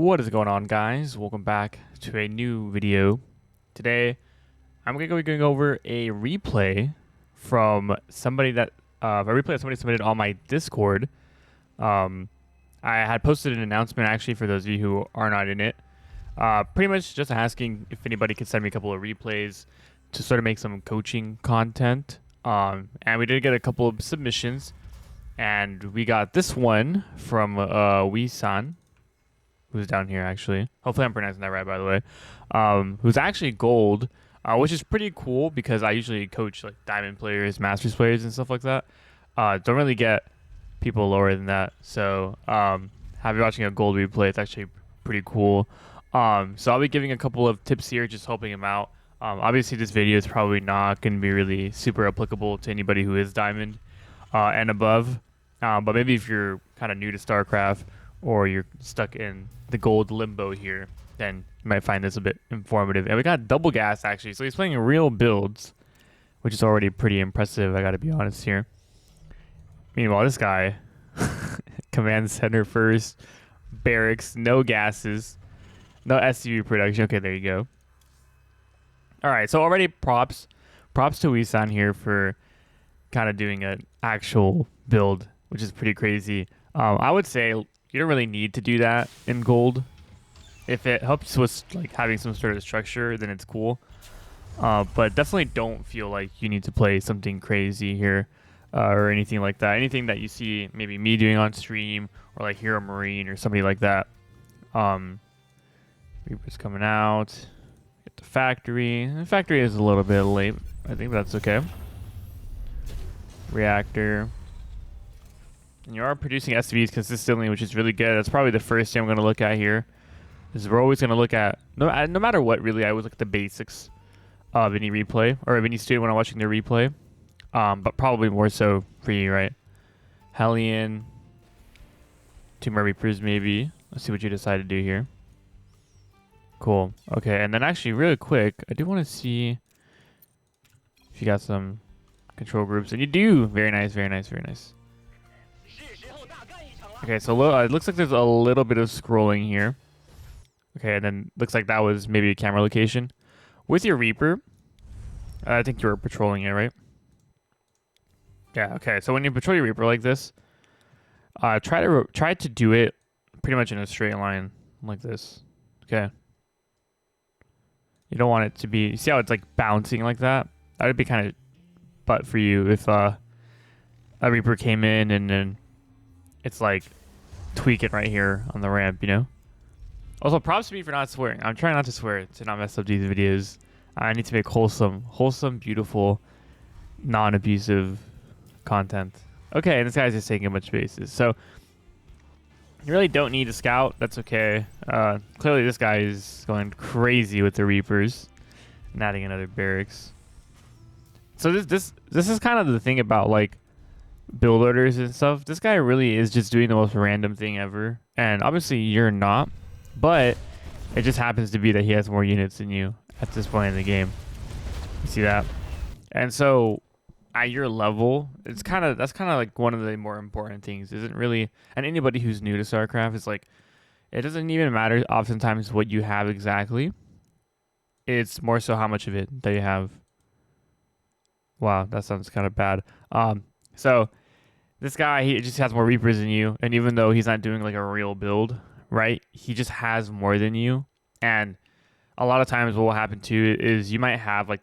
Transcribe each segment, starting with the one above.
What is going on, guys? Welcome back to a new video. Today I'm going to be going over a replay from somebody that a replay that somebody submitted on my Discord. I had posted an announcement actually for those of you who are not in it, pretty much just asking if anybody could send me a couple of replays to sort of make some coaching content, and we did get a couple of submissions, and we got this one from Wee-san, who's down here actually. Hopefully I'm pronouncing that right, by the way. Who's actually gold, which is pretty cool because I usually coach like diamond players, masters players, and stuff like that. Don't really get people lower than that. So have you watching a gold replay? It's actually pretty cool. So I'll be giving a couple of tips here, just helping him out. Obviously this video is probably not going to be really super applicable to anybody who is diamond and above. But maybe if you're kind of new to Starcraft, or you're stuck in the gold limbo here, then you might find this a bit informative. And we got double gas actually, so he's playing real builds, which is already pretty impressive, I gotta be honest here. Meanwhile, this guy, command center first, barracks, no gases, no SUV production. Okay, there you go. Alright, so already props to Wee-san here for kind of doing an actual build, which is pretty crazy. I would say you don't really need to do that in gold. If it helps with like having some sort of structure, then it's cool. But definitely don't feel like you need to play something crazy here or anything like that. Anything that you see maybe me doing on stream or like Hero Marine or somebody like that. Reaper's coming out. Get the factory. The factory is a little bit late, I think, but that's okay. Reactor. And you are producing SVs consistently, which is really good. That's probably the first thing I'm going to look at here. Is we're always going to look at, no matter what, really, I always look at the basics of any replay, or of any student when I'm watching their replay. But probably more so for you, right? Hellion. 2 more Reapers, maybe. Let's see what you decide to do here. Cool. Okay, and then actually, really quick, I do want to see if you got some control groups. And you do. Very nice, very nice, very nice. Okay, so it looks like there's a little bit of scrolling here. Okay, and then looks like that was maybe a camera location. With your Reaper, I think you were patrolling it, right? Yeah, okay. So when you patrol your Reaper like this, try to do it pretty much in a straight line like this. Okay. You don't want it to be... You see how it's like bouncing like that? That would be kind of butt for you if a Reaper came in and then it's like tweaking right here on the ramp, you know? Also, props to me for not swearing. I'm trying not to swear to not mess up these videos. I need to make wholesome, beautiful, non-abusive content. Okay, and this guy's just taking a bunch of bases. So, you really don't need a scout. That's okay. Clearly, this guy is going crazy with the Reapers and adding another barracks. So this is kind of the thing about like build orders and stuff. This guy really is just doing the most random thing ever, and obviously you're not, but it just happens to be that he has more units than you at this point in the game. You see that? And so at your level, that's kind of like one of the more important things. Isn't really, and anybody who's new to StarCraft is like, it doesn't even matter oftentimes what you have exactly. It's more so how much of it that you have. Wow, that sounds kind of bad. So this guy, he just has more Reapers than you, and even though he's not doing like a real build, right, he just has more than you. And a lot of times what will happen too is you might have like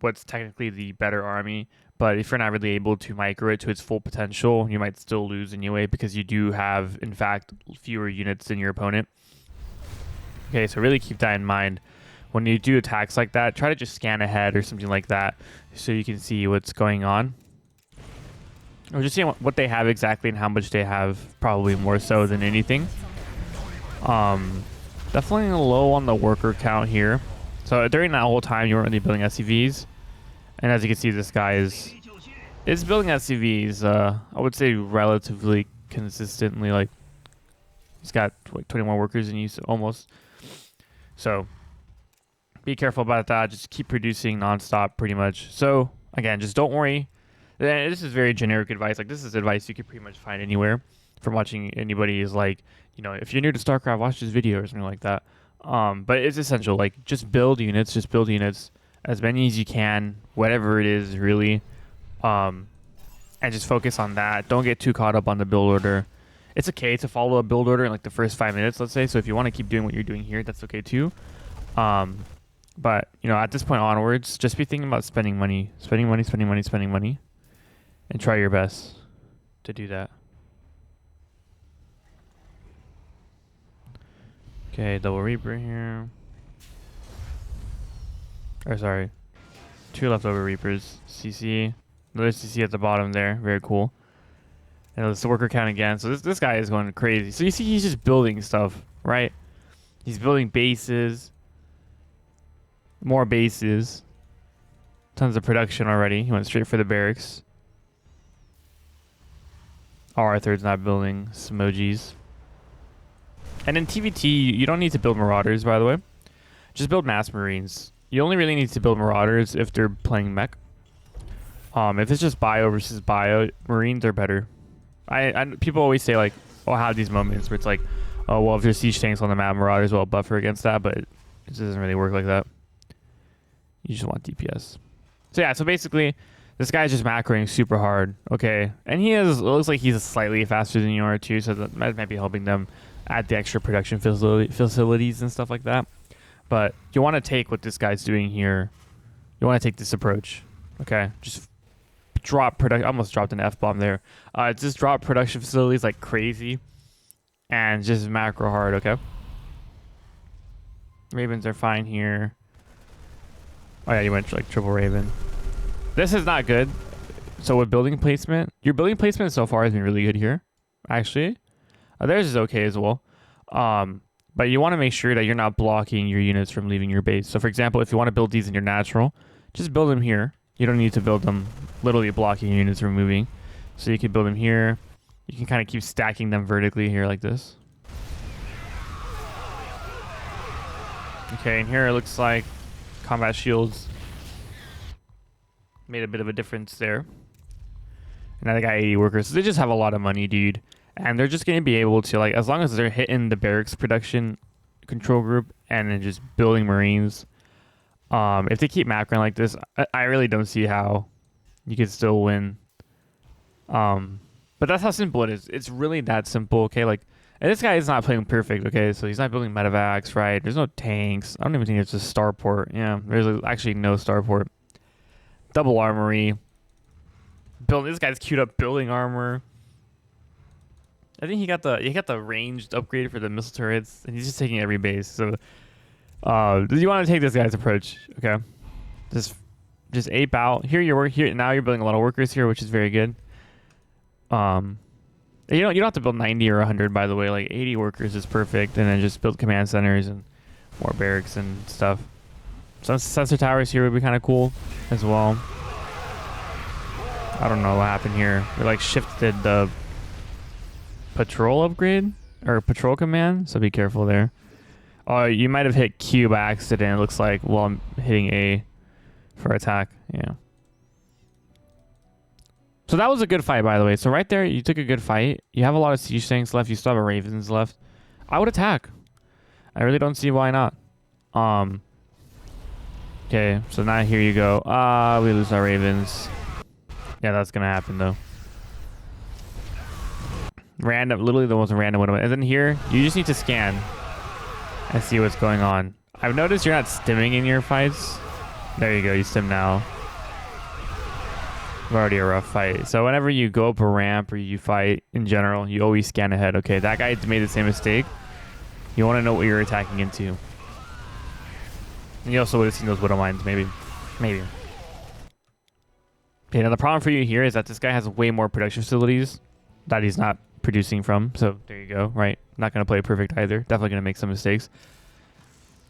what's technically the better army, but if you're not really able to micro it to its full potential, you might still lose anyway because you do have, in fact, fewer units than your opponent. Okay, so really keep that in mind. When you do attacks like that, try to just scan ahead or something like that so you can see what's going on. Or just seeing what they have exactly and how much they have, probably more so than anything. Definitely low on the worker count here. So during that whole time, you weren't really building SCVs. And as you can see, this guy is building SCVs, I would say relatively consistently. Like, he's got like 21 workers in use almost. So be careful about that. Just keep producing nonstop pretty much. So again, just don't worry. This is very generic advice. Like, this is advice you could pretty much find anywhere. from watching anybody is like, you know, if you're new to StarCraft, watch this video or something like that. But it's essential. Like, just build units, as many as you can, whatever it is, really. And just focus on that. Don't get too caught up on the build order. It's okay to follow a build order in like the first 5 minutes, let's say. So if you want to keep doing what you're doing here, that's okay too. But you know, at this point onwards, just be thinking about spending money, and try your best to do that. Okay, double Reaper here. Or sorry, 2 leftover Reapers. CC, another CC at the bottom there. Very cool. And let's worker count again. So this guy is going crazy. So you see, he's just building stuff, right? He's building bases, more bases, tons of production already. He went straight for the barracks. R3's not building smojis. And in TVT, you don't need to build Marauders, by the way. Just build Mass Marines. You only really need to build Marauders if they're playing mech. If it's just bio versus bio, Marines are better. People always say, like, oh, I have these moments where it's like, oh, well, if there's siege tanks on the map, Marauders will buffer against that, but it just doesn't really work like that. You just want DPS. So yeah, so basically, this guy's just macroing super hard, okay? And it looks like he's slightly faster than you are too, so that might be helping them add the extra production facilities and stuff like that. But you want to take what this guy's doing here. You want to take this approach, okay? Just drop production. Almost dropped an F-bomb there. Just drop production facilities like crazy, and just macro hard, okay? Ravens are fine here. Oh yeah, you went like triple Raven. This is not good. So with building placement, your building placement so far has been really good here, actually. Theirs is okay as well. But you want to make sure that you're not blocking your units from leaving your base. So for example, if you want to build these in your natural, just build them here. You don't need to build them literally blocking your units from moving. So you can build them here. You can kind of keep stacking them vertically here like this. Okay, and here it looks like combat shields made a bit of a difference there. And now they got 80 workers. So they just have a lot of money, dude. And they're just going to be able to, like, as long as they're hitting the barracks production control group and then just building Marines. If they keep macroing like this, I really don't see how you could still win. But that's how simple it is. It's really that simple, okay? Like, and this guy is not playing perfect, okay? So he's not building medevacs, right? There's no tanks. I don't even think there's a starport. Yeah, there's actually no starport. Double armory. This guy's queued up building armor. I think he got the ranged upgrade for the missile turrets, and he's just taking every base. So, you want to take this guy's approach, okay? Just ape out. Here now you're building a lot of workers here, which is very good. You don't have to build 90 or 100, by the way. Like 80 workers is perfect, and then just build command centers and more barracks and stuff. Some sensor towers here would be kind of cool as well. I don't know what happened here. We like shifted the patrol upgrade or patrol command, so be careful there. Oh, you might have hit Q by accident. It looks like while I'm hitting A for attack. Yeah. So that was a good fight, by the way. So right there, you took a good fight. You have a lot of siege tanks left. You still have a Ravens left. I would attack. I really don't see why not. Okay, so now here you go. We lose our Ravens. Yeah, that's gonna happen though. Random, literally the most random one. And then here, you just need to scan and see what's going on. I've noticed you're not stimming in your fights. There you go, you stim now. Already a rough fight. So whenever you go up a ramp or you fight in general, you always scan ahead. Okay, that guy made the same mistake. You want to know what you're attacking into. And you also would have seen those widow mines, maybe. Okay, now the problem for you here is that this guy has way more production facilities that he's not producing from. So there you go, right? Not going to play perfect either. Definitely going to make some mistakes.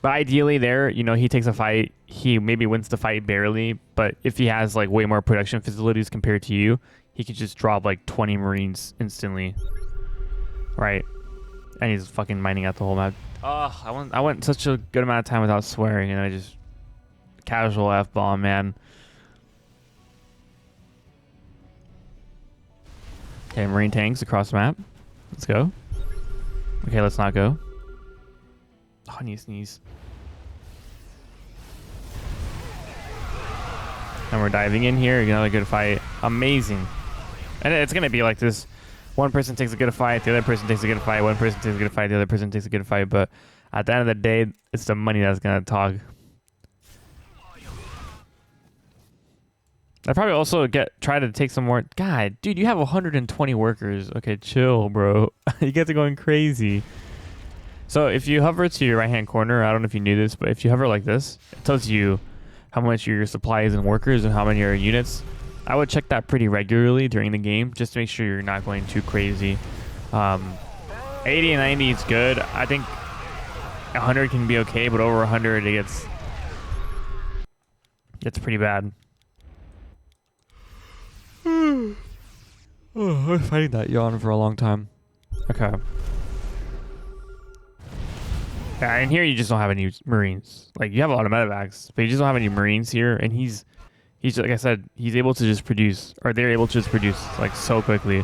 But ideally there, you know, he takes a fight. He maybe wins the fight barely. But if he has like way more production facilities compared to you, he could just drop like 20 Marines instantly. Right? And he's fucking mining out the whole map. Oh, I went such a good amount of time without swearing, and I just casual F-bomb, man. Okay, Marine tanks across the map. Let's go. Okay, let's not go. Oh, I need to sneeze. And we're diving in here. Another good fight. Amazing. And it's going to be like this. One person takes a good fight. The other person takes a good fight. One person takes a good fight. The other person takes a good fight. But at the end of the day, it's the money that's going to talk. I probably also try to take some more. God, dude, you have 120 workers. Okay, chill, bro. You get to going crazy. So if you hover to your right-hand corner, I don't know if you knew this, but if you hover like this, it tells you how much your supply is in workers and how many are units. I would check that pretty regularly during the game just to make sure you're not going too crazy. 80 and 90 is good. I think 100 can be okay, but over 100 it gets pretty bad. Oh, I was fighting that yawn for a long time. Okay. Yeah, and here you just don't have any Marines. Like, you have a lot of medevacs, but you just don't have any Marines here. And he's like I said, he's able to just produce, or they're able to just produce like so quickly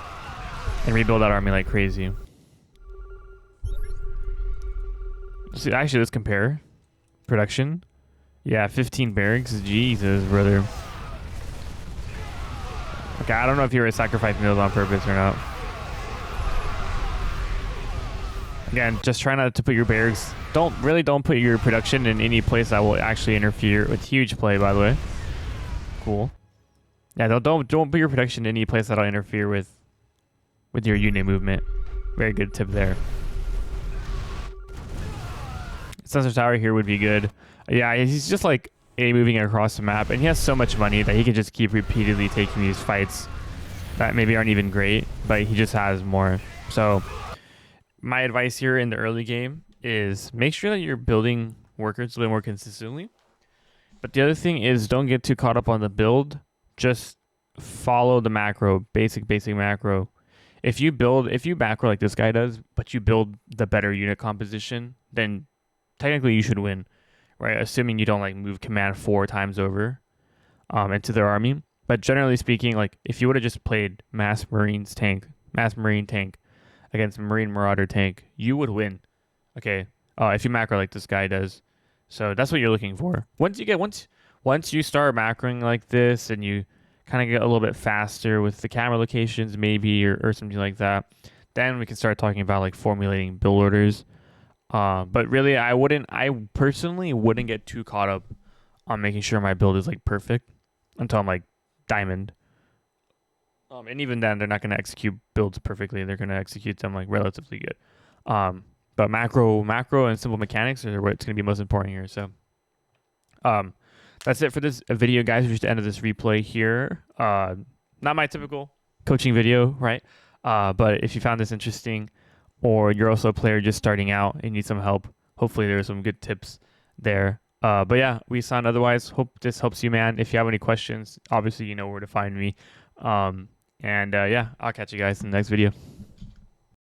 and rebuild that army like crazy. So actually, let's compare production. Yeah, 15 barracks. Jesus, brother. Okay, I don't know if you were sacrificing those on purpose or not. Again, just try not to put your barracks. Don't put your production in any place that will actually interfere with huge play. By the way, cool. Yeah, don't put your production in any place that'll interfere with your unit movement. Very good tip there. Sensor tower here would be good. Yeah, he's just like moving across the map, and he has so much money that he can just keep repeatedly taking these fights that maybe aren't even great, but he just has more. So my advice here in the early game is make sure that you're building workers a little more consistently. But the other thing is, don't get too caught up on the build. Just follow the macro, basic macro. If you macro like this guy does, but you build the better unit composition, then technically you should win, right? Assuming you don't like move command 4 times over into their army. But generally speaking, like if you would have just played mass marine tank against Marine Marauder tank, you would win. Okay. If you macro like this guy does. So that's what you're looking for. Once you start macroing like this and you kind of get a little bit faster with the camera locations maybe or something like that, then we can start talking about like formulating build orders. But really I personally wouldn't get too caught up on making sure my build is like perfect until I'm like diamond. And even then, they're not going to execute builds perfectly. They're going to execute them like relatively good. But macro and simple mechanics are what's going to be most important here. So that's it for this video, guys. We're just the end of this replay here. Not my typical coaching video, right? But if you found this interesting, or you're also a player just starting out and need some help, hopefully there's some good tips there. But yeah, we sound otherwise. Hope this helps you, man. If you have any questions, obviously you know where to find me. Yeah, I'll catch you guys in the next video.